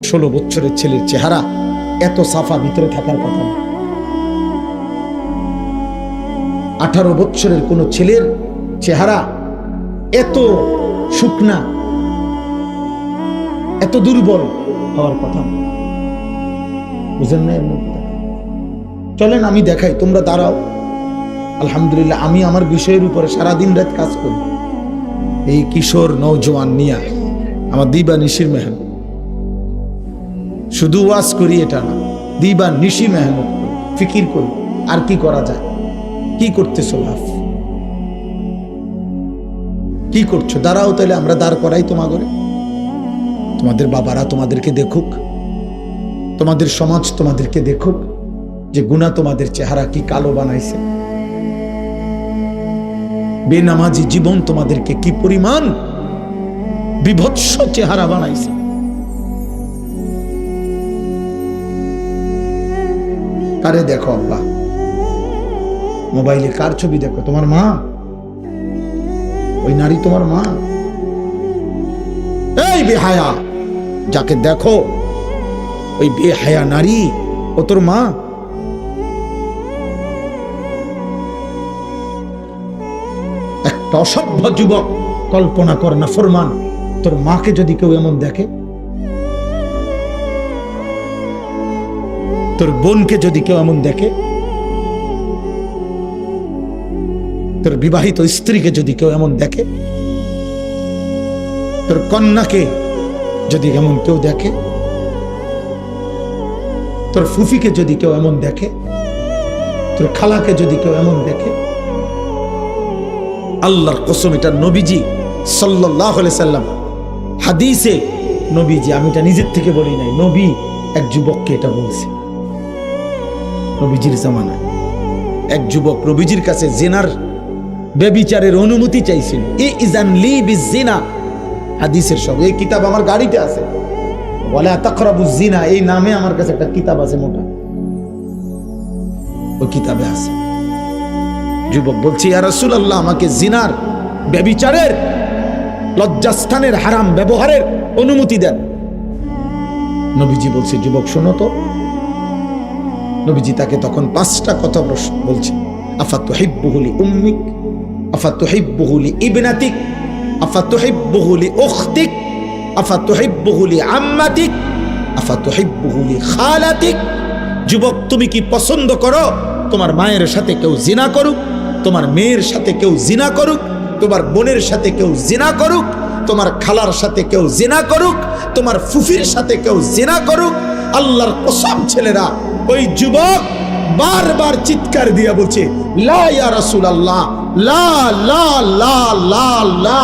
16 বছরের ছেলের চেহারা এত সাফা ভিতরে থাকার কথা না। 18 বছরের কোন ছেলের চেহারা এত শুকনা, এত দুর্বল হওয়ার কথা না। বুঝেন না? চলেন আমি দেখাই, তোমরা দাঁড়াও। আলহামদুলিল্লাহ, আমি আমার বিষয়ের উপরে সারাদিন রাত কাজ করি। এই কিশোর নওজোয়ান নিয়া আমার দিবা নিশির মেহনত, শুধু ওয়াজ করি এটা না, দিবা নিশি মেহনত করি, ফিকির করি আর কি করা যায়। কি করতেছো লাভ, কি করছো? দাঁড়াও, তাহলে আমরা দাঁড় করাই তোমাদের। তোমাদের বাবারা তোমাদেরকে দেখুক, তোমাদের সমাজ তোমাদেরকে দেখুক যে গুনাহ তোমাদের চেহারা কি কালো বানাইছে। বেনামাজি জীবন তোমাদেরকে কি পরিমাণ বিভৎস চেহারা বানাইছে। কারে দেখো আব্বা? মোবাইলে কার ছবি দেখো? তোমার মা? ওই নারী তোমার মা? এই বেহায়া, যাকে দেখো ওই বেহায়া নারী ও তোর মা? একটা অসভ্য যুবক, কল্পনা কর না ফরমান, তোর মাকে যদি কেউ এমন দেখে, তোর বোনকে যদি কেউ এমন দেখে, তোর বিবাহিত স্ত্রীকে যদি কেউ এমন দেখে, তোর কন্যাকে যদি এমন কেউ দেখে, তোর ফুফিকে যদি কেউ এমন দেখে, তোর খালাকে যদি কেউ এমন দেখে, আল্লাহর কসম, এটা নবীজি সাল্লাল্লাহু আলাইহি সাল্লাম হাদিসে, নবীজি, আমি এটা নিজের থেকে বলি নাই, নবী এক যুবককে এটা বলছে। নবীজির জামানায় এক যুবক নবীজির কাছে জিনার, ব্যভিচারের অনুমতি চাইছিল। ইযান লি বিজিনা, হাদিসের সব, এই কিতাব আমার গাড়িতে আছে, ওয়ালা তাকরাবুজ জিনা, এই নামে আমার কাছে একটা কিতাব আছে মোটা, ওই কিতাবে আছে। যুবক বলছে, ইয়া রাসূলুল্লাহ, আমাকে জিনার, ব্যভিচারের, লজ্জাস্থানের হারাম ব্যবহারের অনুমতি দেন। নবীজি বলছে, যুবক শোনো তো। নবীজি তাকে তখন 5টা কথা বলছে। আফাতুহিব্বুহু লি উম্মিক, আফাতুহিব্বুহু লি ইবনাতিক, আফাতুহিব্বুহু লি উখতিক, আফাতুহিব্বুহু লি আম্মাতিক, আফাতুহিব্বুহু লি খালাতিক। যুবক, তুমি কি পছন্দ করো তোমার মায়ের সাথে কেউ জিনা করুক, তোমার মেয়ের সাথে কেউ জিনা করুক, তোমার বোনের সাথে কেউ জিনা করুক, তোমার খালার সাথে কেউ জিনা করুক, তোমার ফুফির সাথে কেউ জিনা করুক? আল্লাহর কসম ছেলেরা, ওই যুবক বারবার চিৎকার দিয়া বলছে, লা ইয়া রাসূলুল্লাহ, লা লা লা লা লা,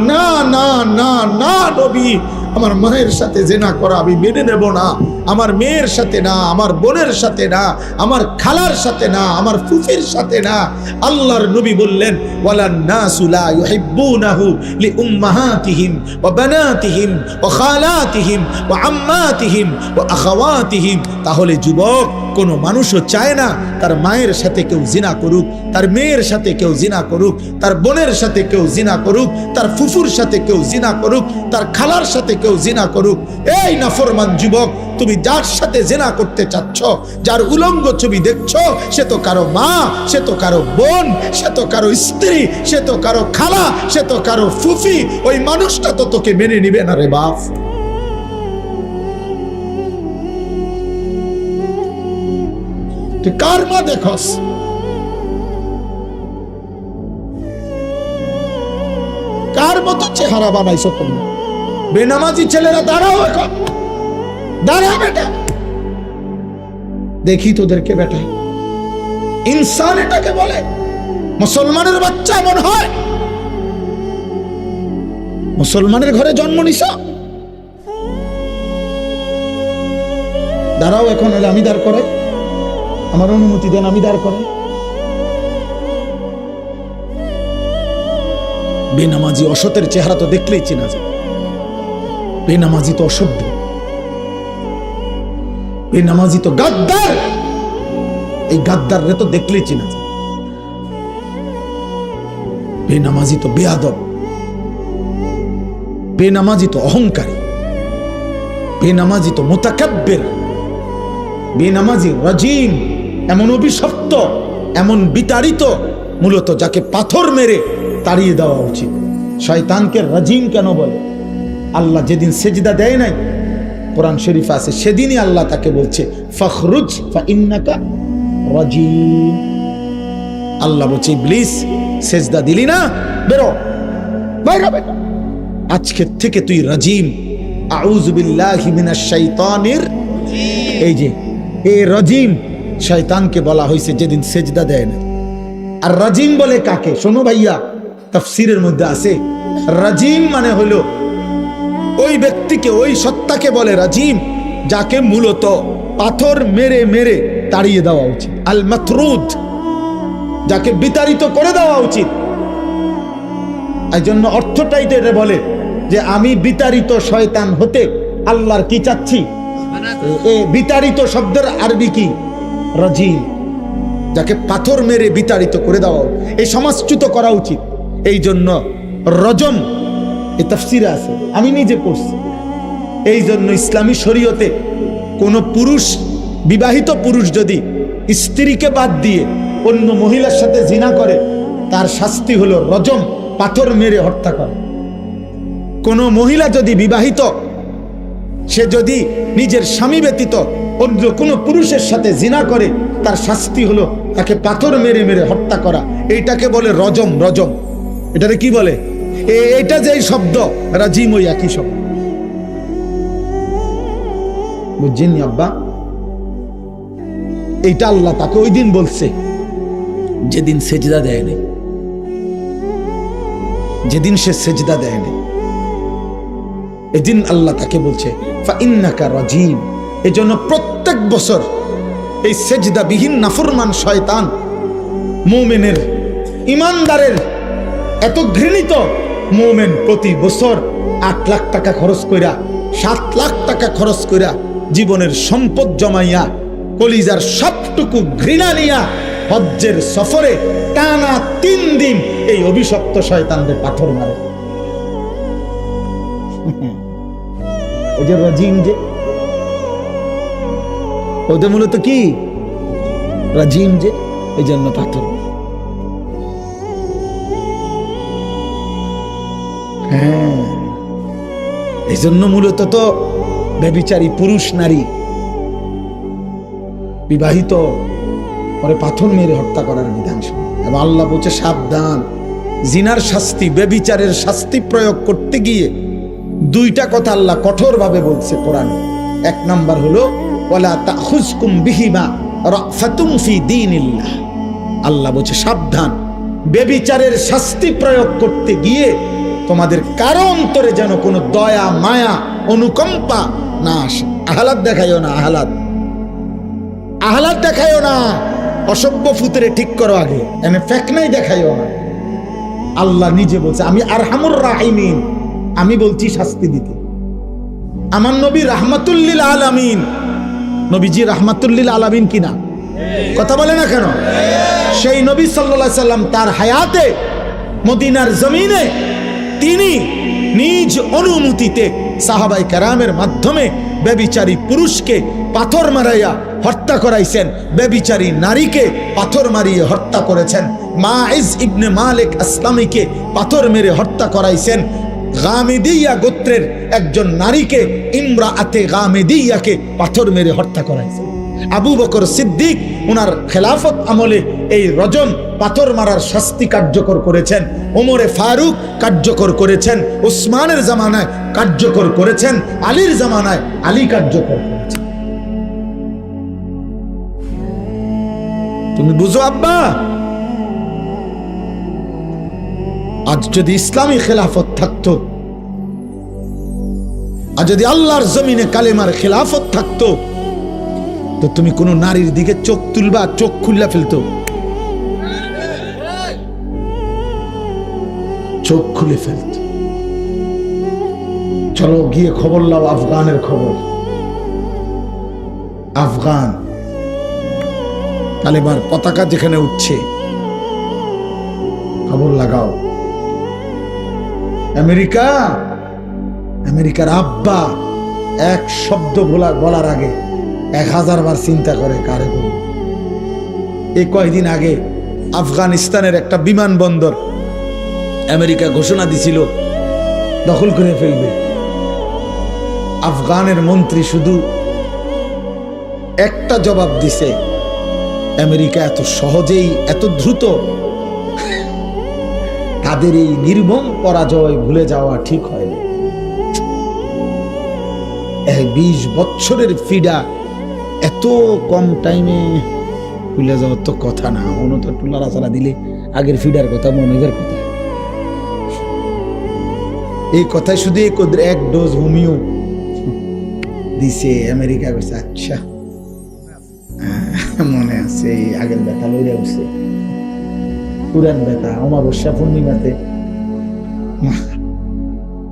না না না না নবী, আমার মায়ের সাথে জিনা করা আমি মেনে নেব না। আমার মেয়ের সাথে না, আমার বোনের সাথে না, আমার খালার সাথে না, আমার ফুফির সাথে না। আল্লাহর নবী বললেন, ওয়ালান নাসু লা ইউহিব্বুনাহু লিউম্মাহাতিহিম ওয়া বানাতিহিম ওয়া খালাতিহিম ওয়া আম্মাতিহিম ওয়া আখাওয়াতিহিম। তাহলে যুবক, কোনো মানুষও চায় না তার মায়ের সাথে কেউ জিনা করুক, তার মেয়ের সাথে কেউ জিনা করুক, তার বোনের সাথে কেউ জিনা করুক, তার ফুফুর সাথে কেউ জিনা করুক, তার খালার সাথে কেউ জিনা করুক। এই নাফরমান যুবক, তুমি যার সাথে জিনা করতে চাচ্ছ, যার উলঙ্গ ছবি দেখছো, সে তো কারো মা, সে তো কারো বোন, সে তো কারো স্ত্রী, সে তো কারো খালা, সে তো কারো ফুফি। ওই মানুষটা তো তোকে মেনে নিবে না রে বাপ। তুই কার মা দেখস? কার মতো চেহারা বানাইছো তুমি? বেনামাজি ছেলেরা দাঁড়াও, এখন দাঁড়া বেটা, দেখি তোদেরকে বেটা। ইনসান এটাকে বলে? মুসলমানের বাচ্চা এমন হয়? মুসলমানের ঘরে জন্ম নিছ? দাঁড়াও এখন, হলে আমি দাঁড় করাই, আমার অনুমতি দেন, আমি দাঁড় করাই। বেনামাজি অসতের চেহারা তো দেখলেই চেনা যায়। বেনামাজি তো অসভ্য, বেনামাজি তো গাদ্দার, এই গাদ্দাররে তো দেখলেই চেনা যায়। বেনামাজি তো বেয়াদব, বেনামাজি তো অহংকারী, বেনামাজি তো মুতাকাব্বির, বেনামাজি রাজিম, এমন অভিশপ্ত, এমন বিতাড়িত, মূলত যাকে পাথর মেরে তাড়িয়ে দেওয়া উচিত। শয়তানকে রাজিম কেন বলে? আল্লাহ যেদিন সেজদা দেয় নাই, কোরআন শরীফ আছে, সেদিনই আল্লাহ তাকে বলছে ফখরুজ ফাইন্নাকা রাজিম। আল্লাহ বলছে ইবলিস সেজদা দিলি না, বেরো, বাইরে বেরো, আজকের থেকে তুই রাজিম। আউযু বিল্লাহি মিনাশ শাইতানির, এই যে এই রাজিম শয়তানকে বলা হয়েছে যেদিন সেজদা দেয় না। আর রাজিম বলে কাকে? শোনো ভাইয়া, তাফসীরের মধ্যে আছে রাজিম মানে হলো ওই ব্যক্তিকে, ওই সত্তাকে বলে রাজিম যাকে মূলত পাথর মেরে মেরে তাড়িয়ে দেওয়া উচিত। আল মাতরুদ, যাকে বিতাড়িত করে দেওয়া উচিত। এই জন্য অর্থটাই তো এটা বলে যে আমি বিতাড়িত শয়তান হতে আল্লাহর কি চাচ্ছি? বিতাড়িত শব্দের আরবি কি? রাজিম, যাকে পাথর মেরে বিতাড়িত করে দেওয়া, এই সমাজচ্যুত করা উচিত। এই জন্য রজম এই তাফসীরে আছে, আমি নিজে পড়ছি। এই জন্য ইসলামী শরীয়তে কোন পুরুষ, বিবাহিত পুরুষ যদি স্ত্রীকে বাদ দিয়ে অন্য মহিলার সাথে জিনা করে, তার শাস্তি হলো রজম, পাথর মেরে হত্যা করা। কোন মহিলা যদি বিবাহিত, সে যদি নিজের স্বামী ব্যতীত অন্য কোন পুরুষের সাথে জিনা করে, তার শাস্তি হলো তাকে পাথর মেরে মেরে হত্যা করা। এইটাকে বলে রজম। রজম এটাকে কি বলে? এটা যে শব্দ রাজিম, ওই একই শব্দ, বুঝছেন আব্বা? এইটা আল্লাহ তাকে ওই দিন বলছে যেদিন সেজদা দেয় নাই, যেদিন সে সেজদা দেয় নাই, এদিন আল্লাহ তাকে বলছে ফাইন্নাকা রাজিম। এজন্য প্রত্যেক বছর এই সেজদাবিহীন নাফরমান শয়তান মুমিনের, ইমানদারের এত ঘৃণিত মুমিন প্রতি বছর 8 লাখ টাকা খরচ কইরা, 7 লাখ টাকা খরচ কইরা, জীবনের সম্পদ জমাইয়া, কলিজার সবটুকু ঘৃণা নিয়া হজ্জের সফরে টানা 3 দিন এই অভিশপ্ত শয়তানদের পাথর মারে। ওই যে রাজিম, যে ওদের মূলত কি রাজিম, যে এই জন্য পাথর। হ্যাঁ, এই জন্য মূলত তো ব্যভিচারী পুরুষ নারী বিবাহিত পরে পাথর মেরে হত্যা করার বিধান। এবং আল্লাহ বলছে সাবধান, জিনার শাস্তি, ব্যভিচারের শাস্তি প্রয়োগ করতে গিয়ে 2টা কথা আল্লাহ কঠোরভাবে বলছে কোরআনে। 1 নাম্বার হলো ওয়ালা তাখুজকুম বিহিমা রাফাতুম ফি দীনিল্লাহ। আল্লাহ বলছে সাবধান, ব্যভিচারের শাস্তি প্রয়োগ করতে গিয়ে তোমাদের কারো অন্তরে যেন কোনো দয়া, মায়া, অনুকম্পা না আসে। আহলাদ দেখাইও না, আহলাদ দেখাইও না, অসভ্য ফুতরে ঠিক করো আগে, এনে ফেকনাই দেখাইও না। আল্লাহ নিজে বলছে আমি আরহামুর রাহিমিন, আমি বলছি শাস্তি দিতে। আমার নবী রাহমাতুল লিল আলামিন, নবীজি রাহমাতুল লিল আলামিন কিনা? কথা বলে না কেন? সেই নবী সাল্লাল্লাহু আলাইহি সাল্লাম তার হায়াতে মদিনার জমিনে তিনি নিজ অনুমতিতে সাহাবায়ে কেরামের মাধ্যমে ব্যভিচারী পুরুষকে পাথর মারাইয়া হত্যা করাইছেন, ব্যভিচারী নারীকে পাথর মারিয়ে হত্যা করেছেন, মাইজ ইবনে মালিক আসলামীকে পাথর মেরে হত্যা করাইছেন, গামিদিয়া গোত্রের একজন নারীকে, ইমরাআতে গামিদিয়াকে পাথর মেরে হত্যা করাইছেন। আবু বকর সিদ্দিক ওনার খেলাফত আমলে এই রজম, পাথর মারার শাস্তি কার্যকর করেছেন। ওমরে ফারুক কার্যকর করেছেন, উসমানের জামানায় কার্যকর করেছেন, আলীর জামানায় আলী কার্যকর করেছেন। তুমি বুঝো আব্বা, আজ যদি ইসলামী খেলাফত থাকতো, আর যদি আল্লাহর জমিনে কালেমার খেলাফত থাকতো, তো তুমি কোন নারীর দিকে চোখ তুলবা, চোখ খুললা ফেলতো, চোখ খুলে ফেলত। চলো গিয়ে খবর লাও আফগানের খবর। আফগান তালেবান পতাকা যেখানে উঠছে, খবর লাগাও। আমেরিকা, আমেরিকার আব্বা এক শব্দ বলার আগে 1000 বার চিন্তা করে কারে বলবো। এই কয়েকদিন আগে আফগানিস্তানের একটা বিমানবন্দর আমেরিকা ঘোষণা দিছিল দখল করে ফেলবে। আফগানের মন্ত্রী শুধু একটা জবাব দিছে, আমেরিকা এত সহজেই এত দ্রুত তাদের এই নির্মম পরাজয় ভুলে যাওয়া ঠিক হয়নি। 20 বছরের ফিডা এত কম টাইমে ভুলে যাওয়ার তো কথা না। মনে তো একটু লড়াচড়া দিলে আগের ফিডার কথা মনে হয় কথা। এই কথায় শুধু এক ডোজ হোমিও দিছে আমেরিকা। আচ্ছা মনে আছে, আগের ব্যথা লইয়া উঠছে, পুরান ব্যথা। অমাবস্যা পূর্ণিমাতে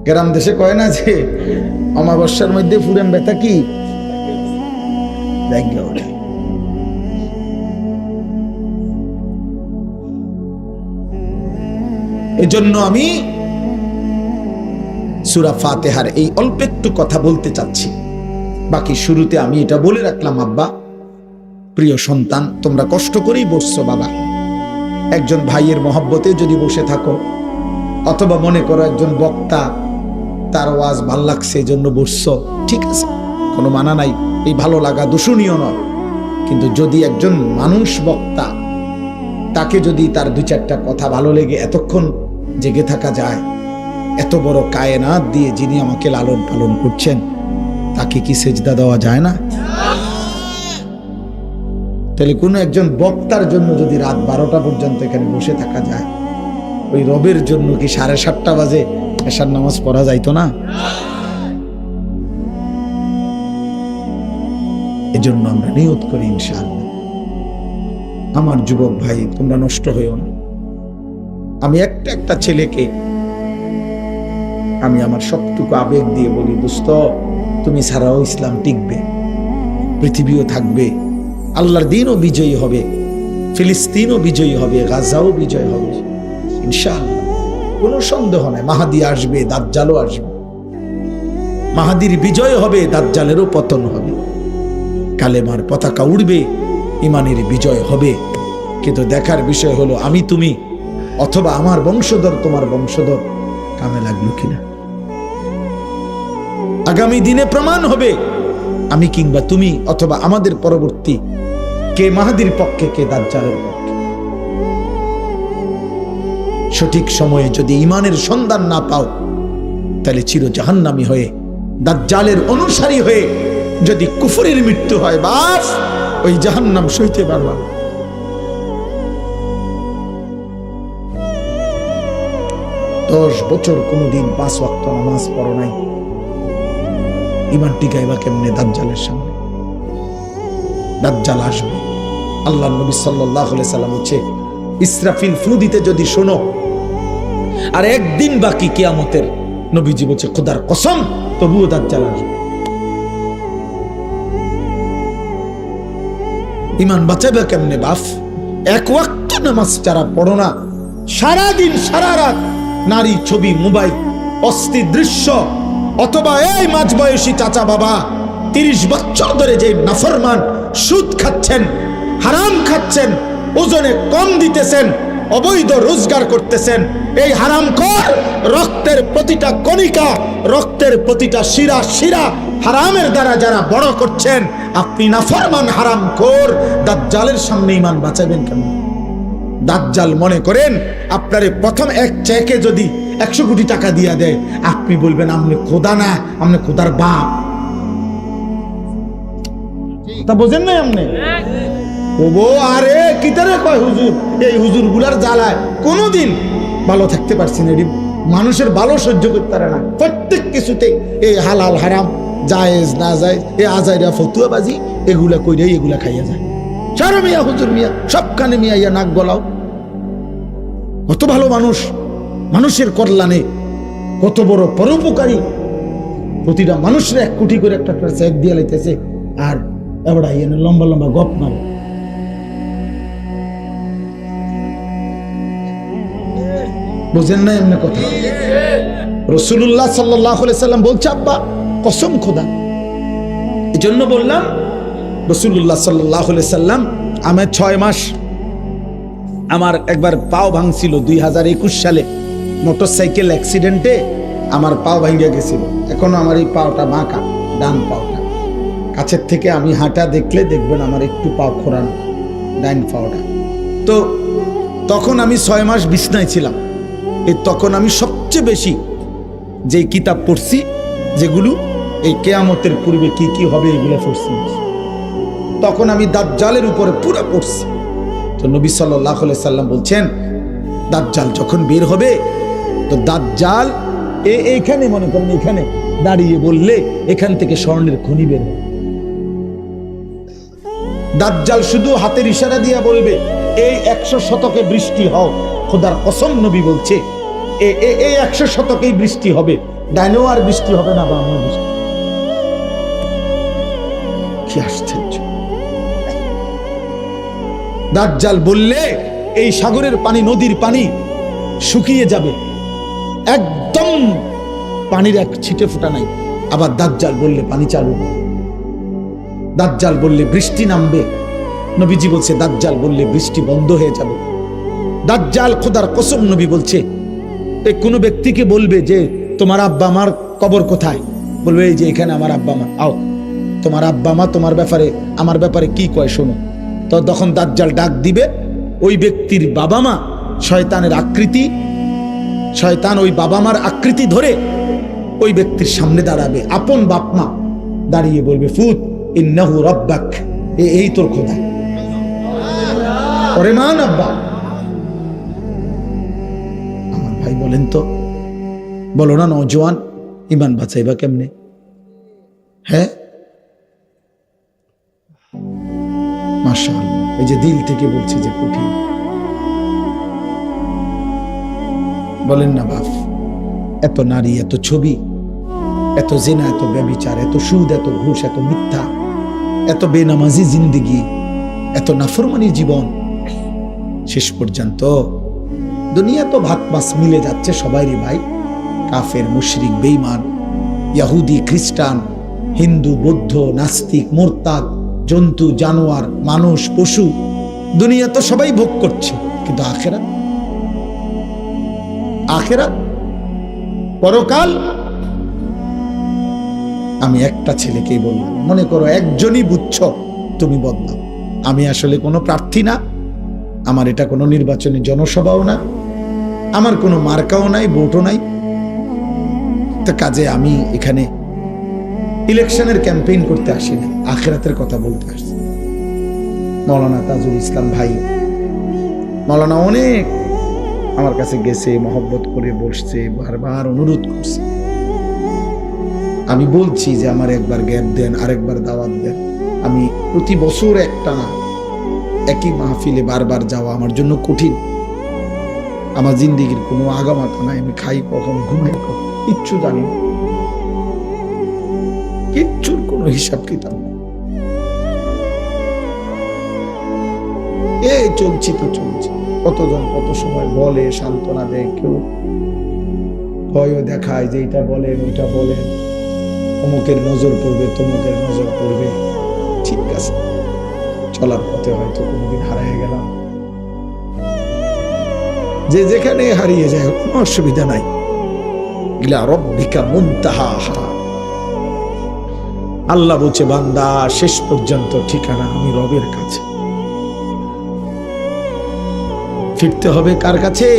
গ্রাম দেশে কয় না যে অমাবস্যার মধ্যে পুরান ব্যথা কি জায়গা ওঠে। এজন্য আমি সূরা ফাতিহার এই অল্প একটু কথা বলতে চাচ্ছি। বাকি শুরুতে আমি এটা বলে রাখলাম, আব্বা প্রিয় সন্তান, তোমরা কষ্ট করেই বসছো বাবা। একজন ভাইয়ের মহব্বতে যদি বসে থাকো, অথবা মনে করো একজন বক্তা তার ওয়াজ ভাল লাগছে এই জন্য বসছো, ঠিক আছে, কোনো মানা নাই। এই ভালো লাগা দূষণীয় নয়। কিন্তু যদি একজন মানুষ বক্তা, তাকে যদি তার 2-4টা কথা ভালো লেগে এতক্ষণ জেগে থাকা যায়, এত বড় কায়নাত দিয়ে যিনি আমাকে লালন পালন করছেন, তাকে কি সেজদা দেওয়া যায় না? তাহলে কোনো একজন বক্তার জন্য যদি রাত 12টা পর্যন্ত এখানে বসে থাকা যায়, ওই রবের জন্য কি 7:30 বাজে এশার নামাজ পড়া যাইতো না? এজন্য আমরা নিয়ত করি ইনশাআল্লাহ। আমার যুবক ভাই, তোমরা নষ্ট হইও না। আমি একটা ছেলেকে আমি আমার সবটুকু আবেগ দিয়ে বলি, দোস্ত তুমি ছাড়াও ইসলাম টিকবে, পৃথিবীও থাকবে, আল্লাহর দিনও বিজয়ী হবে, ফিলিস্তিনও বিজয়ী হবে, গাজাও বিজয় হবে ইনশাআল্লাহ। কোনো সন্দেহ নাই, মাহাদি আসবে, দাজ্জালও আসবে। মাহাদির বিজয় হবে, দাজ্জালেরও পতন হবে, কালেমার পতাকা উড়বে, ইমানের বিজয় হবে। কিন্তু দেখার বিষয় হলো আমি তুমি অথবা আমার বংশধর তোমার বংশধর কামে লাগলো কিনা। আগামী দিনে প্রমাণ হবে আমি কিংবা তুমি অথবা আমাদের পরবর্তী কে মাহাদির পক্ষে, কে দাজ্জালের পক্ষে। সঠিক সময়ে যদি ইমানের সন্ধান না পাও, তাহলে চির জাহান্নামী হয়ে দাজ্জালের অনুসারী হয়ে যদি কুফরের মৃত্যু হয়, বাস ওই জাহান্নাম সইতে পারবা। 10 বছর কোনদিন 5 ওয়াক্ত নামাজ পড়ো নাই, ইমান টিকাইবা কেমনে দাজ্জালের সামনে? দাজ্জাল আসবে। আল্লাহর নবী সাল্লাল্লাহু আলাইহি সাল্লাম বলেছে, ইসরাফিল ফু দিতে যদি শোনো আর একদিন বাকি কিয়ামতের, নবীজি বলছে খোদার কসম তবুও দাজ্জাল আসবে। ইমান বাঁচাবে কেমনে বাপ? 1 ওয়াক্ত নামাজ যারা পড়ো না, সারাদিন সারা রাত নারী ছবি, মোবাইল, অস্থির দৃশ্য, অথবা এই মাঝবয়সী চাচা বাবা 30 বছর ধরে যে নাফরমান সুদ খাচ্ছেন, হারাম খাচ্ছেন, ওজনে কম দিতেছেন, অবৈধ রোজগার করতেছেন, এই হারামখোর রক্তের প্রতিটা কণিকা, রক্তের প্রতিটা শিরা শিরা হারামের দ্বারা যারা বড় করছেন, আপনি নাফরমান হারামখোর, দাজ্জালের সামনে ইমান বাঁচাবেন কেন? দাজ্জাল মনে করেন আপনারে প্রথম এক চেকে যদি 100 কোটি টাকা দিয়া দেয়, আপনি বলবেন আপনি খোদা না, আপনি খোদার বাপ। তা বোঝেন না আপনি? ওগো আরে কিতারে কয় হুজুর, এই হুজুর গুলার জ্বালায় কোনোদিন ভালো থাকতে পারছি না। মানুষের ভালো সহ্য করতে পারে না, প্রত্যেক কিছুতে এই হালাল হারাম, জায়েজ না যায়, এই আজাইরা ফতুয়াবাজি, এগুলা কইরে এগুলা খাইয়া যায়। সারা মিয়া হুজুর মিয়া, সবখানে মিয়া ইয়া নাক গলাও। কত ভালো মানুষ, মানুষের কল্যাণে কত বড় পরোপকারী, প্রতিটা মানুষের 1 কোটি করে একটা চেক দিয়ে লাইতেছে, আর এবড়া ইয়ে লম্বা লম্বা গপ মারে। বুঝেন না এমনি কথা? রাসূলুল্লাহ সাল্লাল্লাহু আলাইহি সাল্লাম বলছে, আব্বা কসম খোদা এই জন্য বললাম রাসূলুল্লাহ সাল্লাল্লাহু আলাইহি সাল্লাম, আমার 6 মাস আমার একবার পাও ভাঙছিল 2021 সালে মোটরসাইকেল অ্যাক্সিডেন্টে আমার পাও ভেঙে গেছিল। এখনো আমার এই পাওটা বাঁকা, ডান পাওটা। কাছের থেকে আমি হাঁটা দেখলে দেখবেন আমার একটু পাও খোঁড়ানো, ডান পাওটা। তো তখন আমি 6 মাস বিছনায় ছিলাম। তখন আমি সবচেয়ে বেশি যে কিতাব পড়ছি, যেগুলো এই কিয়ামতের পূর্বে কি কি হবে এগুলো পড়ছি। তখন আমি দাজ্জালের উপরে পুরো পড়ছি। তো নবী সাল্লাল্লাহু আলাইহি সাল্লাম বলছেন, দাজ্জাল যখন বের হবে, তো দাজ্জাল এইখানে মনে করেন এখানে দাঁড়িয়ে বললে এখান থেকে স্বর্ণের খনি বের হবে। দাজ্জাল শুধু হাতের ইশারা দিয়ে বলবে, এই 100 শতকে বৃষ্টি হও। খোদার কসম নবী বলছে এই 100 শতকেই বৃষ্টি হবে, ডাইনেও আর বৃষ্টি হবে না, বামেও বৃষ্টি। কি আশ্চর্য! দাজ্জাল বললে এই সাগরের পানি, নদীর পানি শুকিয়ে যাবে, একদম পানির এক ছিটে ফোঁটা নাই। আবার দাজ্জাল বললে পানি চালু হবে। দাজ্জাল বললে বৃষ্টি নামবে। নবীজি বলছে দাজ্জাল বললে বৃষ্টি বন্ধ হয়ে যাবে। দাজ্জাল খোদার কসম নবী বলছে, কোনো ব্যক্তিকে বলবে যে তোমার আব্বা মার কবর কোথায়, বলবে এই যে এখানে আমার আব্বা মা, আও তোমার আব্বা মা তোমার ব্যাপারে আমার ব্যাপারে কি কয় শোনো। তো তখন দাজ্জাল ডাক দিবে, ওই ব্যক্তির বাবা মা শয়তানের আকৃতি, শয়তান ওই বাবা মার আকৃতি ধরে ওই ব্যক্তির সামনে দাঁড়াবে, আপন বাপ মা দাঁড়িয়ে বলবে, ফুত ইন্নাহু রাব্বাক, এই তোর খোদা। ওরে মান আব্বা। আমার ভাই বলেন তো, বলো না নওজোয়ান, ইমান বাঁচাইবা কেমনে? হ্যাঁ, মাশাআল্লাহ, এই যে দিল থেকে বলছে যে কঠিন। বলেন না বাপ, এত নারী, এত ছবি, এত জিনা, এত ব্যভিচার, এত সুদ, এত ঘুষ, এত মিথ্যা, এত বেনামাজি জিন্দেগি, এত নাফরমানি জীবন, শেষ পর্যন্ত দুনিয়া তো ভাত মাছ মিলে যাচ্ছে সবাইরই ভাই। কাফের, মুশরিক, বেঈমান, ইহুদি, খ্রিস্টান, হিন্দু, বৌদ্ধ, নাস্তিক, মুরতাদ, জন্তু, জানোয়ার, মানুষ, পশু, দুনিয়া তো সবাই ভোগ করছে। কিন্তু আখিরাত, আখিরাত, পরকাল। আমি একটা ছেলেকেই বললাম, মনে করো একজনই বুঝছ, তুমি বদলাও। আমি আসলে কোনো প্রার্থী না, আমার এটা কোনো নির্বাচনী জনসভাও না, আমার কোনো মার্কাও নাই, ভোটও নাই। তো কাজে আমি এখানে ইলেকশনের ক্যাম্পেইন করতে আসি না, আখিরাতের কথা বলতে আসছি। মৌলানা তাজুল ইসলাম ভাই, মৌলানা অনেক আমার কাছে গেছে, মহব্বত করে বসছে, বারবার অনুরোধ করছে। আমি বলছি যে আমার একবার গ্যাপ দেন, আরেকবার দাওয়াত দেন। আমি প্রতি বছর একটা না একই মাহফিলে বারবার যাওয়া আমার জন্য কঠিন। আমার জিন্দেগির কোনো আগামাতা নাই, আমি খাই কখন, ঘুমাই কখন, কিচ্ছু জানি না, কিচ্ছুর কোনো হিসাব কিতাব না। এই চলছি তো চলছি। কতজন কত সময় বলে, সান্ত্বনা দেয়, কেউ ভয়ও দেখায় যে এটা বলেন ওইটা বলেন, অমুকের নজর পড়বে, তমুকের নজর পড়বে। ঠিক আছে, চলার পথে হয়তো কোনোদিন হারিয়ে গেলাম, যে যেখানে হারিয়ে যায় কোনো অসুবিধা নাই। ইলা রাব্বিকা মুনতাহাহা, আল্লাহ বলছে বান্দা শেষ পর্যন্ত ঠিকানা আমি রবের কাছে। ফিরতে হবে কার কাছে?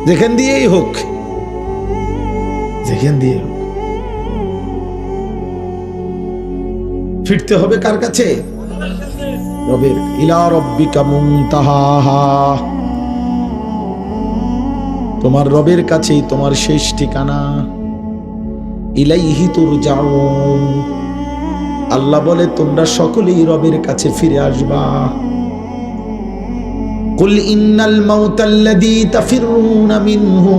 যেখান দিয়েই হোক, যেখান দিয়ে হোক ফিরতে হবে কার কাছে? রবের। ইলা রাব্বিকা মুনতাহাহা, তোমার রবের কাছেই তোমার শেষ ঠিকানা। ইলাইহি তুরজাউন, আল্লাহ বলে তোমরা সকলেই রবের কাছে ফিরে আসবা। কুল ইন্নাল মাউতাল্লাযী তাফিরুনা মিনহু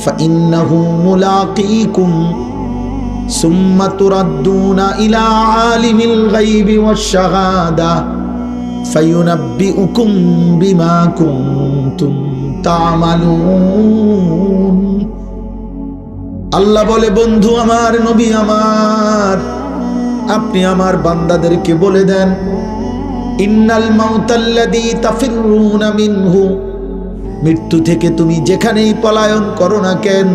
ফাইন্নাহু মুলাকীকুম সুম্মা তুরাদ্দুনা ইলা আলিমিল গায়বি ওয়াশ শাহাদা ফায়ুনাব্বিউকুম বিমা কুনতুম তা'মালুন। আল্লাহ বলে, বন্ধু আমার, নবী আমার, আপনি আমার বান্দাদেরকে বলে দেন, ইন্নাল মাউতাল্লাযী তাফিরুনা মিনহু, মৃত্যু থেকে তুমি যেখানেই পলায়ন করো না কেন,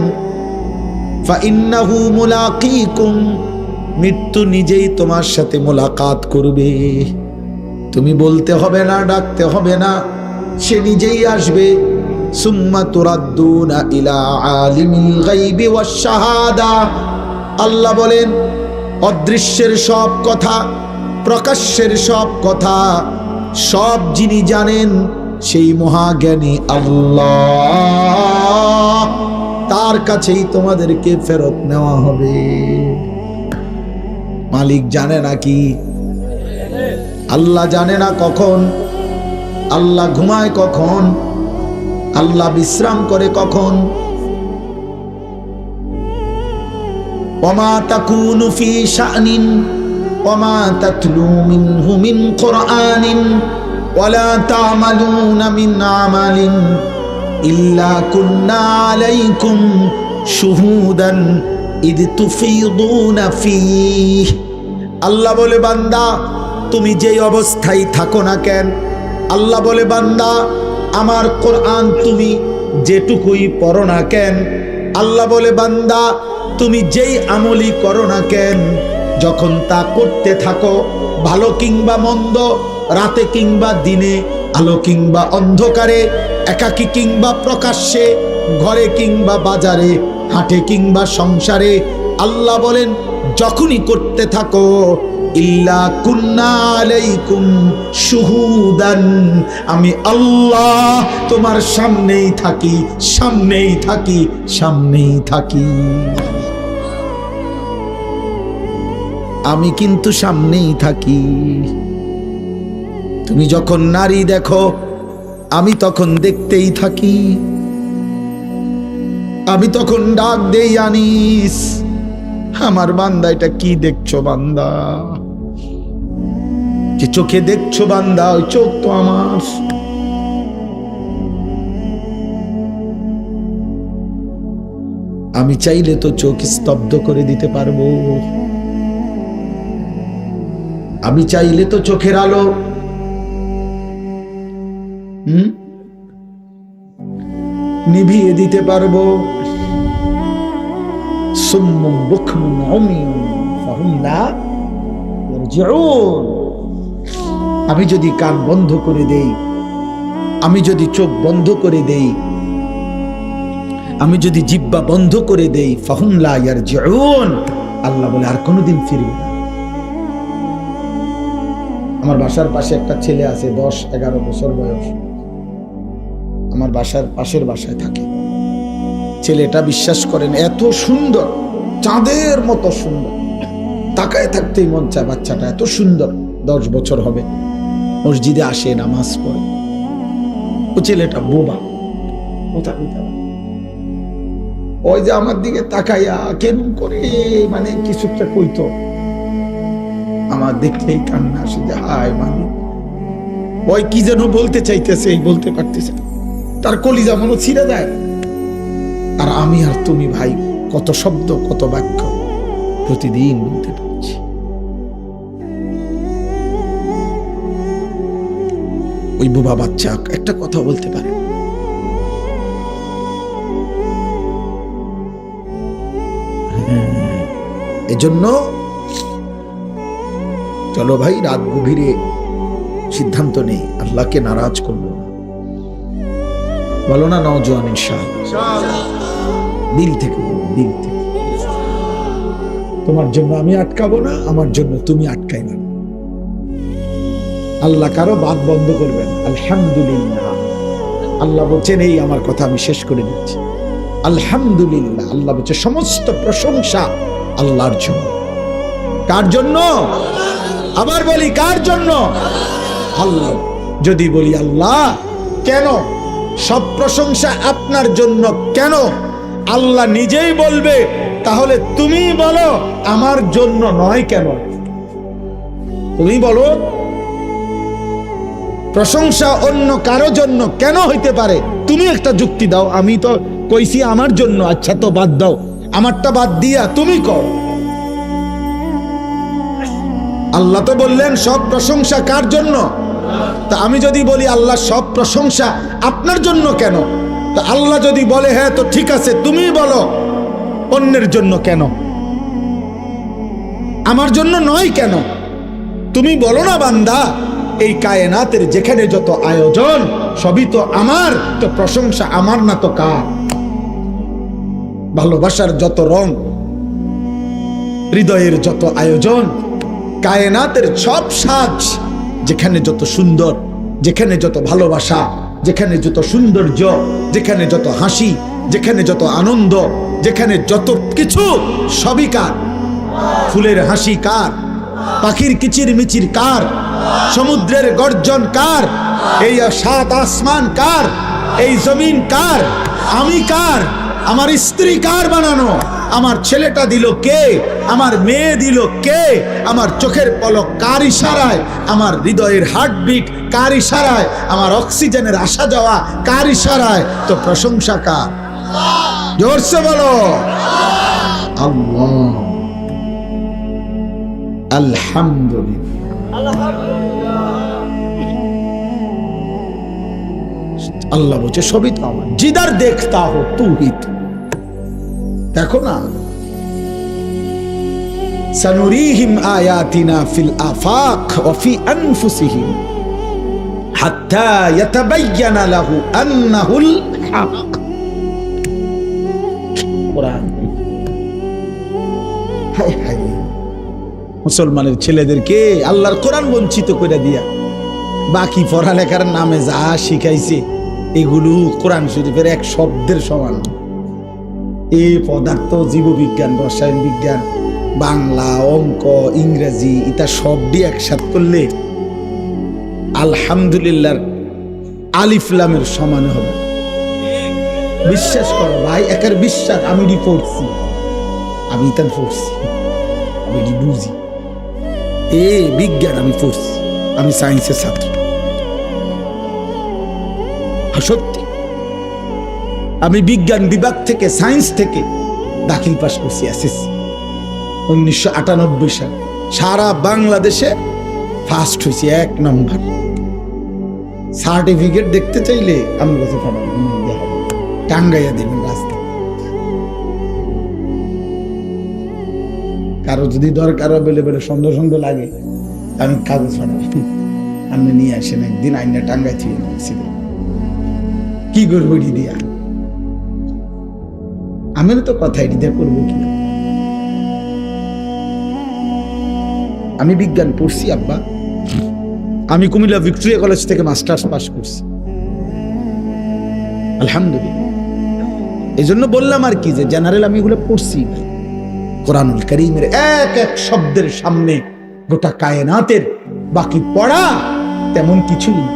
ফাইন্নাহু মুলাকীকুম, মৃত্যু নিজেই তোমার সাথে মোলাকাত করবে। তুমি বলতে হবে না, ডাকতে হবে না, সে নিজেই আসবে। সুম্মা তুরাদ্দুনা ইলা আলিমিল গায়বি ওয়াশ শাহাদা, আল্লাহ বলেন অদৃশ্যের সব কথা, প্রকাশ্যের সব কথা, সব যিনি জানেন সেই মহাজ্ঞানী আল্লাহ, তার কাছেই তোমাদেরকে ফেরত নেওয়া হবে। মালিক জানে না কি? আল্লাহ জানে না কখন, আল্লাহ ঘুমায় কখন, আল্লাহ বিশ্রাম করে কখন। ওমা তাকুনু ফি শানিন ওমা তাতলু মিনহু মিন কুরআনিন ওয়ালা তা'মালুনা মিন আমালিন ইল্লা কুন্না আলাইকুম শুহুদান ইদ তুফিদুনা ফীহ। আল্লাহ বলে, বান্দা তুমি যেই অবস্থায় থাকো না কেন, আল্লাহ বলে, বান্দা আমার কোরআন তুমি যেটুকুই পড়ো না কেন, আল্লাহ বলে, বান্দা তুমি যেই আমলই করো না কেন, যখন তা করতে থাকো, ভালো কিংবা মন্দ, রাতে কিংবা দিনে, আলো কিংবা অন্ধকারে, একাকী কিংবা প্রকাশ্যে, ঘরে কিংবা বাজারে, হাটে কিংবা সংসারে, আল্লাহ বলেন যখনই করতে থাকো, ইল্লা কুন্না আলাইকুম শুহুদান, আমি আল্লাহ তোমার সামনেই থাকি, সামনেই থাকি, সামনেই থাকি। আমি কিন্তু সামনেই থাকি। তুমি যখন নারী দেখো, আমি তখন দেখতেই থাকি। আমি তখন ডাক দেই, আনিস, আমার বান্দা এটা কি দেখছো বান্দা? যে চোখে দেখছো বান্দা, ওই চোখ তো আমার। আমি চাইলে তো চোখ স্তব্ধ করে দিতে পারবো। আমি চাইলে তো চোখের আলো নিভিয়ে দিতে পারবো। সুম্মুম বুকমুম উমিয়ুন ফাহুম লা ইয়ারজিউন। আমি যদি কান বন্ধ করে দেই, আমি যদি চোখ বন্ধ করে দেই, আমি যদি জিহ্বা বন্ধ করে দেই, ফাহুম লা ইয়ারজিউন, আল্লাহ বলে আর কোনোদিন ফিরবে না। আমার বাসার পাশে একটা ছেলে আছে, 10-11 বছর বয়স, আমার বাসার পাশের বাসায় থাকে। ছেলেটা বিশ্বাস করেন এত সুন্দর, চাঁদের মতো সুন্দর, তাকায় থাকতেই মন চায়। বাচ্চাটা এত সুন্দর, 10 বছর হবে, মসজিদে আসে, নামাজ পড়ে। ও ছেলেটা বোবা, ওই যে আমার দিকে তাকাইয়া কেমন করে মানে কিছুটা কইতো, আমার দেখলেই কান্না আসে যে হায় মানে ওই কি যেন বলতে চাইতেছে, এই বলতে পারতেছে, তার কলিজা মনে ছিঁড়ে যায়। আর আমি আর তুমি ভাই কত শব্দ, কত বাক্য প্রতিদিন বলতে পারছি। ওই বোবা বাচ্চা একটা কথা বলতে পারে। এজন্য চলো ভাই, রাত গভীরে সিদ্ধান্ত নেই, আল্লাহকে নারাজ করবো না। বলো না নওজোয়ান ইনশাআল্লাহ, দিল থেকে, দিল থেকে। তোমার জন্য আমি আটকাবো না, আমার জন্য তুমি আটকাইবে না। আল্লাহ কারো বাত বন্ধ করবেন। আলহামদুলিল্লাহ, আল্লাহ বলছেন, এই আমার কথা আমি শেষ করে দিচ্ছি। আলহামদুলিল্লাহ, আল্লাহ বলছে সমস্ত প্রশংসা আল্লাহর জন্য। কার জন্য? আবার বলি কার জন্য? আল্লাহ। যদি বলি আল্লাহ কেন, সব প্রশংসা আপনার জন্য কেন, আল্লাহ নিজেই বলবে, তাহলে তুমি বলো আমার জন্য নয় কেন? তুমি বলো প্রশংসা অন্য কারো জন্য কেন হইতে পারে? তুমি একটা যুক্তি দাও। আমি তো কইছি আমার জন্য, আচ্ছা তো বাদ দাও, আমারটা বাদ দিয়া তুমি কর। আল্লাহ তো বললেন সব প্রশংসা কার জন্য? তা আমি যদি বলি আল্লাহ সব প্রশংসা আপনার জন্য কেন? তা আল্লাহ যদি বলে হ্যাঁ তো ঠিক আছে তুমি বলো অন্যের জন্য কেন? আমার জন্য নয় কেন? তুমি বলো না বান্দা এই কায়নাতের যেখানে যত আয়োজন সবই তো আমার, তো প্রশংসা আমার না তো কার? ভালোবাসার যত রং, হৃদয়ের যত আয়োজন, কায়নাতের সব সাজ, যেখানে যত সুন্দর, যেখানে যত ভালোবাসা, যেখানে যত সৌন্দর্য, যেখানে যত হাসি, যেখানে যত আনন্দ, যেখানে যত কিছু, সবই কার? ফুলের হাসি কার? পাখির কিচির মিচির কার? সমুদ্রের গর্জন কার? এই সাত আসমান কার? এই জমিন কার? আমি কার? আমার স্ত্রী কার বানানো? আমার ছেলেটা দিল কে? আমার মেয়ে দিল কে? আমার চোখের পলক কার ইশারায়? আমার হৃদয়ের হার্টবিট কার ইশারায়? আমার অক্সিজেনের আসা যাওয়া কার ইশারায়? তো প্রশংসা কার? জোরসে বলো আল্লাহ। আলহামদুলিল্লাহ। আল্লাহ বলছে সবই তো আমার, জিদার দেখতা হো তু হি তু। দেখো না, সানুরিহিম আয়াতিনা ফিল আফাক ওয়া ফি আনফুসিহিম হাত্তা ইয়াতাবায়্যানা লাহু আন্নাহুল হক। কোরআন। হায় হায়, মুসলমানের ছেলেদেরকে আল্লাহর কোরআন বঞ্চিত করে দিয়া বাকি পড়ালেখার নামে যা শিখাইছে এগুলো কোরআন শরীফের এক শব্দের সমান। এই পদার্থ, জীববিজ্ঞান, রসায়ন বিজ্ঞান, বাংলা, অঙ্ক, ইংরেজি, এটা সবটি একসাথ করলে আলহামদুলিল্লাহ আলিফ লামের সমান হবে। বিশ্বাস করো ভাই, একার বিশ্বাস। আমি এটি পড়ছি, আমি এটা পড়ছি, আমি এটি বুঝি। বিজ্ঞান আমি পড়ছি, আমি সায়েন্সের ছাত্র। সত্যি আমি বিজ্ঞান বিভাগ থেকে, সায়েন্স থেকে দাখিল পাস করছি এসএসসি 1998 সাল। সারা বাংলাদেশে ফার্স্ট হয়েছি, 1 নম্বর। সার্টিফিকেট দেখতে চাইলে আমি কাছে টাঙ্গাইয়া দেবেন রাস্তা। কারো যদি দরকার বেলে সন্দেহ সন্দেহ লাগে, আমি কাগজ পাঠাবো, আপনি নিয়ে আসেন। একদিন আইনা টাঙ্গাই থেকে কি করবো এটি দিয়া? আমি তো কথা এটি দিয়ে করবো কি? আমি বিজ্ঞান পড়ছি আব্বা। আমি কুমিল্লা ভিক্টোরিয়া কলেজ থেকে মাস্টার্স পাস করছি, আলহামদুলিল্লাহ। এই জন্য বললাম আর কি, যে জেনারেল আমি এগুলো পড়ছি। কোরআনুল কারীমের এক এক শব্দের সামনে গোটা কায়নাতের বাকি পড়া তেমন কিছুই না।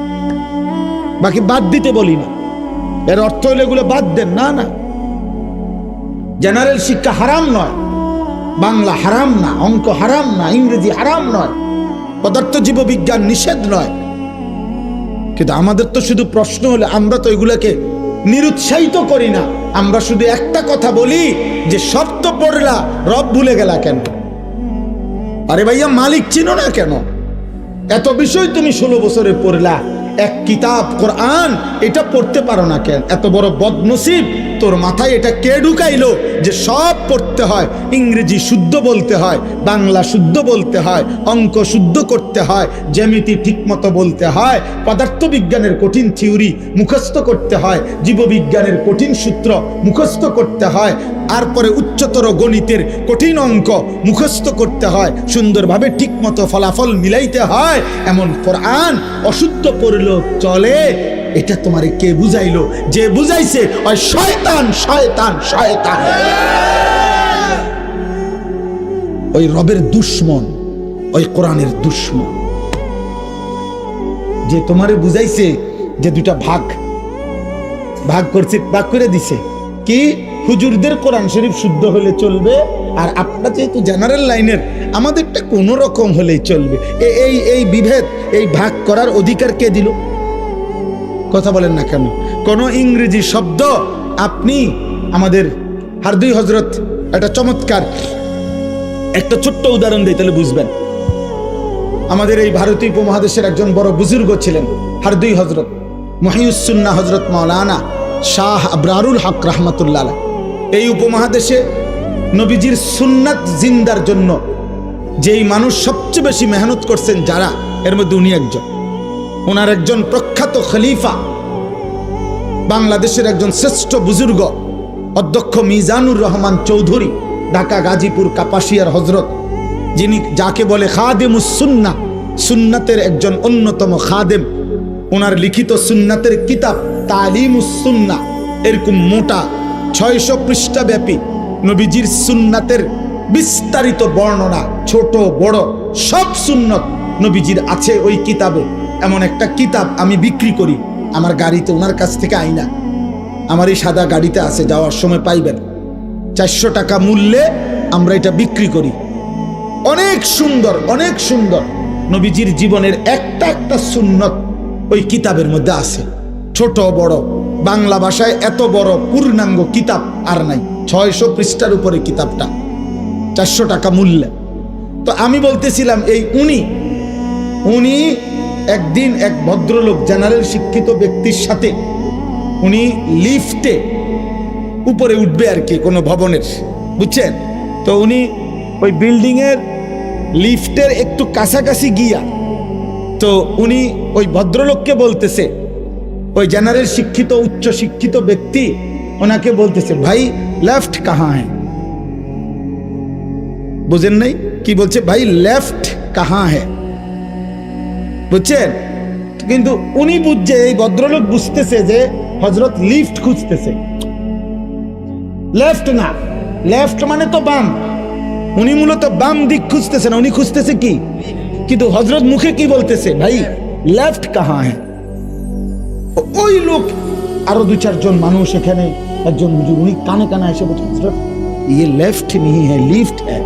বাকি বাদ দিতে বলি না, এর অর্থ হলে এগুলো বাদ দেন না। না, জেনারেল শিক্ষা হারাম নয়, বাংলা হারাম না, অঙ্ক হারাম না, ইংরেজি হারাম নয়, পদার্থ জীববিজ্ঞান নিষেধ নয়। কিন্তু আমাদের তো শুধু প্রশ্ন হলে আমরা তো এগুলাকে নিরুৎসাহিত করি না। আমরা শুধু একটা কথা বলি যে সব তো পড়লা, রব ভুলে গেলা কেন? আরে ভাইয়া, মালিক চিনো না কেন? এত বিষয় তুমি 16 বছরে পড়লা, এক কিতাব কোরআন এটা পড়তে পারো না কেন? এত বড় বদনসিব তোর মাথায় এটা কে ঢুকাইলো যে সব পড়তে হয়? ইংরেজি শুদ্ধ বলতে হয়, বাংলা শুদ্ধ বলতে হয়, অঙ্ক শুদ্ধ করতে হয়, জ্যামিতি ঠিক মতো বলতে হয়, পদার্থবিজ্ঞানের কঠিন থিওরি মুখস্থ করতে হয়, জীববিজ্ঞানের কঠিন সূত্র মুখস্থ করতে হয়, তারপরে উচ্চতর গণিতের কঠিন অঙ্ক মুখস্থ করতে হয়, সুন্দরভাবে ঠিক মতো ফলাফল মিলাইতে হয়। এমন কোরআন অশুদ্ধ পড়লো চলে? এটা তোমারে কে বুঝাইলো? যে বুঝাইছে ওই শয়তান, শয়তান, শয়তান, ওই রবের দুশ্মন, ওই কোরআনের দুশ্মন। যে তোমারে বুঝাইছে যে দুটা ভাগ ভাগ করছে, ভাগ করে দিছে কি হুজুরদের কোরআন শরীফ শুদ্ধ হলে চলবে, আর আপনারা যেহেতু জেনারেল লাইনের আমাদেরটা কোনো রকম হলেই চলবে। এই বিভেদ, এই ভাগ করার অধিকার কে দিল? কথা বলেন না কেন? কোন ইংরেজি শব্দ আপনি আমাদের হারদুই হজরত একটা চমৎকার একটা ছোট্ট উদাহরণ দিই, তাহলে বুঝবেন। আমাদের এই ভারতীয় উপমহাদেশের একজন বড় বুজুর্গ ছিলেন, হারদুই হজরত মহিউসুন্নাহ হজরত মাওলানা শাহ আবরারুল হক রহমতুল্লাহ আলাইহ। এই উপমহাদেশে নবীজির সুন্নাত জিন্দার জন্য যেই মানুষ সবচেয়ে বেশি মেহনত করছেন যারা, এর মধ্যে উনি একজন। ওনার একজন প্রখ্যাত খলিফা, বাংলাদেশের একজন শ্রেষ্ঠ বুজুর্গ অধ্যক্ষ মিজানুর রহমান চৌধুরী, ঢাকা গাজীপুর কাপাসিয়ার হজরত, যিনি যাকে বলে খাদেমুস সুন্নাহ, সুন্নাতের একজন অন্যতম খাদেম। ওনার লিখিত সুন্নাতের কিতাব তালিমুস সুন্নাহ, এরকম মোটা 600 পৃষ্ঠা ব্যাপী নবীজির সুন্নাতের বিস্তারিত বর্ণনা, ছোট বড় সব সুন্নত নবীজির আছে ওই কিতাবে। এমন একটা কিতাব আমি বিক্রি করি আমার গাড়িতে, ওনার কাছ থেকে আইনা, আমার এই সাদা গাড়িতে আছে, যাওয়ার সময় পাইবেন। 400 টাকা মূল্যে আমরা এটা বিক্রি করি। অনেক সুন্দর, অনেক সুন্দর নবীজির জীবনের একটা একটা সুন্নত ওই কিতাবের মধ্যে আছে, ছোট বড়। বাংলা ভাষায় এত বড় পূর্ণাঙ্গ কিতাব আর নাই, 600 পৃষ্ঠার উপরে কিতাবটা, 400 টাকা মূল্যে। তো আমি বলতেছিলাম, এই উনি একদিন এক ভদ্রলোক, জেনারেল শিক্ষিত ব্যক্তির সাথে উনি লিফটে উপরে উঠবে আর কি, কোনো ভবনের, বুঝছেন? তো উনি ওই বিল্ডিংয়ের লিফটের একটু কাছাকাছি গিয়া, তো উনি ওই ভদ্রলোককে বলতেছে, ওই জেনারেল শিক্ষিত উচ্চ শিক্ষিত ব্যক্তি ওনাকে বলতেছে, ভাই লেফট কাহা হ্যাঁ? বুঝেন নাই কি বলছে? ভাই লেফট কাহা হ্যাঁ, বুঝছেন? কিন্তু উনি বুঝছে, এই ভদ্রলোক বুঝতেছে যে হযরত লিফট খুঁজতেছে, লেফট না, লেফট মানে তো বাম। উনি মূলত বাম দিক খুঁজতেছে না, উনি খুঁজতেছে কি? কিন্তু হযরত মুখে কি বলতেছে? ভাই লেফট কাহা হ্যাঁ? ওই লোক আরো 2-4 জন মানুষ, এখানে একজন হুজুর, উনি কানে কানে এসে বলছে, হযরত ये लेफ्ट नहीं है, লিফট है।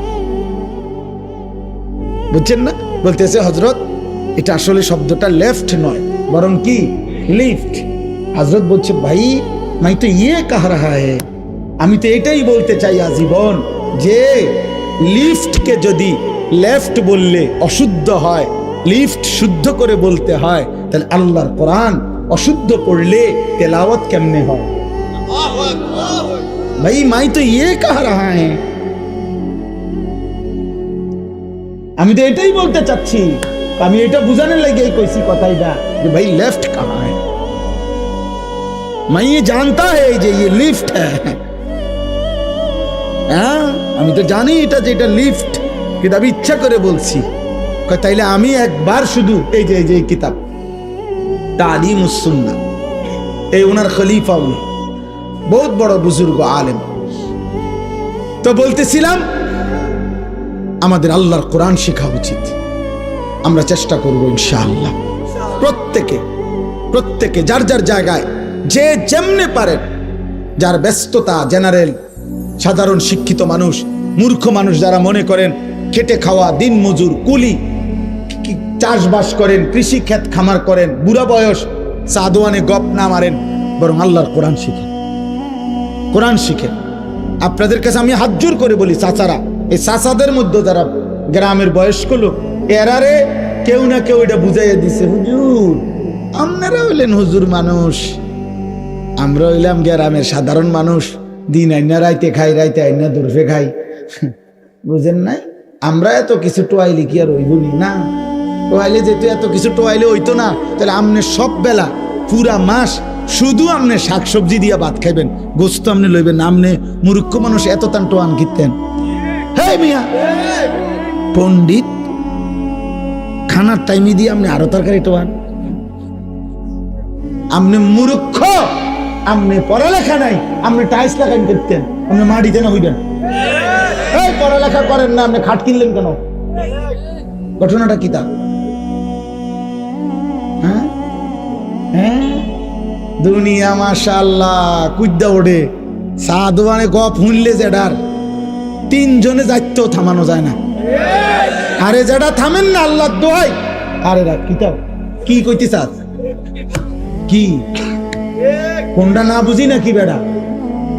বুঝছেন না? বলতেছে হযরত এটা আসলে শব্দটা লেফট নয়, বরং কি লিফট। হযরত বলছে, ভাই मैं तो ये कह रहा है, আমি তো এটাই বলতে চাই আজীবন, যে লিফটকে যদি লেফট বললে অশুদ্ধ হয়, লিফট শুদ্ধ করে বলতে হয়, তাহলে আল্লাহর কোরআন অশুদ্ধ পড়লে তেলাওয়াত কেমনে হয়? ভাই मैं तो ये कह रहा है, আমি তো এটাই বলতে চাচ্ছি, আমি এটা বুঝানোর লাগে কইছি কথাটা, যে ভাই লেফট कहां है, मैं ये जानता है যে ये লিফট है। হ্যাঁ, আমি তো জানি এটা যে এটা লিফট, কিন্তু আমি ইচ্ছা করে বলছি। তাইলে আমি একবার শুধু এই যে কিতাব তালিমুস সুন্নাহ, এই ওনার খলিফা, উনি বহুত বড় বুজুর্গ আলেম। তো বলতেছিলাম, আমাদের আল্লাহর কোরআন শেখা উচিত। আমরা চেষ্টা করব ইনশাআল্লাহ, প্রত্যেকে যার যার জায়গায় যে যেমনে পারেন, যার ব্যস্ততা, জেনারেল, সাধারণ শিক্ষিত মানুষ, মূর্খ মানুষ যারা মনে করেন খেটে খাওয়া দিন মজুর, কুলি, চাষবাস করেন, কৃষি ক্ষেত খামার করেন, বুড়া বয়স সাদওয়ানে গপ না মারেন, বরং আল্লাহর কোরআন শিখেন, কোরআন শিখেন। আপনাদের কাছে আমি হাত জোর করে বলি, চাচারা, এই চাচাদের মধ্যে যারা গ্রামের বয়স্ক লোক, এরারে কেউ না কেউ এটা বুঝাইয়া দিছে, হুজুর আপনারা হইলেন হুজুর মানুষ, আমরা হইলাম গ্রামের সাধারণ মানুষ, দিন আইনা রাইতে খাই, রাইতে আইনা দরফে খাই, বুঝেন নাই? আমরা এত কিছু টোয়াইলে কি আর হইবনি? না, টোয়াইলে যেহেতু এত কিছু টোয়াইলে হইতো না, তাহলে আপনি সব বেলা পুরা মাস শুধু আপনি শাকসবজি দিয়া ভাত খাইবেন, গোস্ত আপনি লইবেন, আপনি মূর্খ মানুষ এত তান টোয়ান কিনতেন? হে মিয়া পণ্ডিত, খানার টাইমে দিয়ে আপনি আরো তরকারি টোয়ান, আপনি মূর্খ, আপনি পড়ালেখা নাই, আপনি টাইলস লাগাইন করতেন, আপনি মাটিতে না হইবেন। এই পড়ালেখা করেন না, আপনি খাট কিনলেন কেন? ঘটনাটা কি তা? হ্যাঁ, দুনিয়া মাশাআল্লাহ কুদ্দা ওঠে, সাদওয়ানে গপ শুনলে যেটার 3 জনে যাইতেও থামানো যায় না। আরে যেটা থামেন না আল্লাহর দোহাই, আরে রাখ কিতাব কি কইতে চাস? কি কোনটা না বুঝি নাকি বেড়া?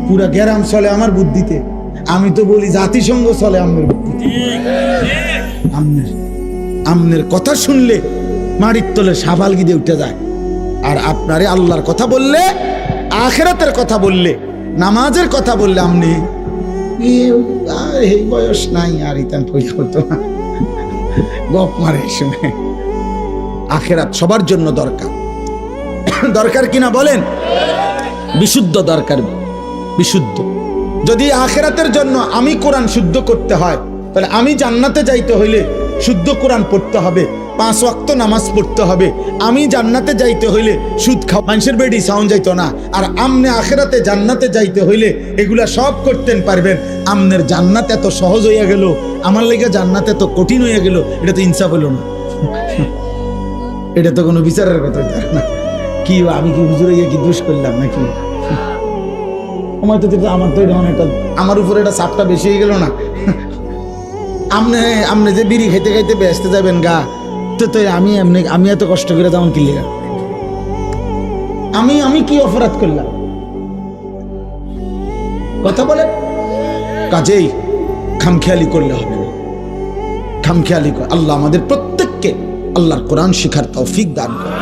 পুরা গ্রাম চলে আমার বুদ্ধিতে। আমি তো বলি জাতিসংঘ চলে আমনের আমনের আমনের কথা শুনলে মাটির তলে সাবালগি দিয়ে উঠে যায়। আর আপনারে আল্লাহর কথা বললে, আখিরাতের কথা বললে, নামাজের কথা বললে আপনি এই বয়স নাই আর ইতান কই করতো না, গপ মারে শুনে। আখিরাত সবার জন্য দরকার, দরকার কিনা বলেন? বিশুদ্ধ দরকার, বিশুদ্ধ। যদি আখিরাতের জন্য আমি কোরআন শুদ্ধ করতে হয়, তাহলে আমি জান্নাতে যাইতে হইলে শুদ্ধ কোরআন পড়তে হবে, 5 ওয়াক্ত নামাজ পড়তে হবে। আমি জান্নাতে যাইতে হইলে সুদ খাওয়া, মানুষের বেডি সাউন্ড যাইতো না। আর আমনে আখিরাতে জান্নাতে যাইতে হইলে এগুলা সব করতেন পারবেন। আমনের জান্নাত এত সহজ হইয়া গেল, আমার লেগে জান্নাত এত কঠিন হইয়া গেল, এটা তো ইনসাফ হলো না। এটা তো কোনো বিচারের কথা না। কি আমি কি হুজুরে গিয়ে কি দোষ করলাম নাকি? আমার তো আমার তো অনেকটা, আমার উপরে এটা চাপটা বেশি হয়ে গেল না? আমনে আমনে যে বিড়ি খাইতে খাইতে ব্যস্ত যাবেন গা, তো আমি এত কষ্ট করে যেমন কিনলে আমি কি অপরাধ করলাম? কথা বলে কাজেই খামখেয়ালি করলে হবে না, খামখেয়ালি। আল্লাহ আমাদের প্রত্যেককে আল্লাহর কোরআন শিখার তৌফিক দান করে।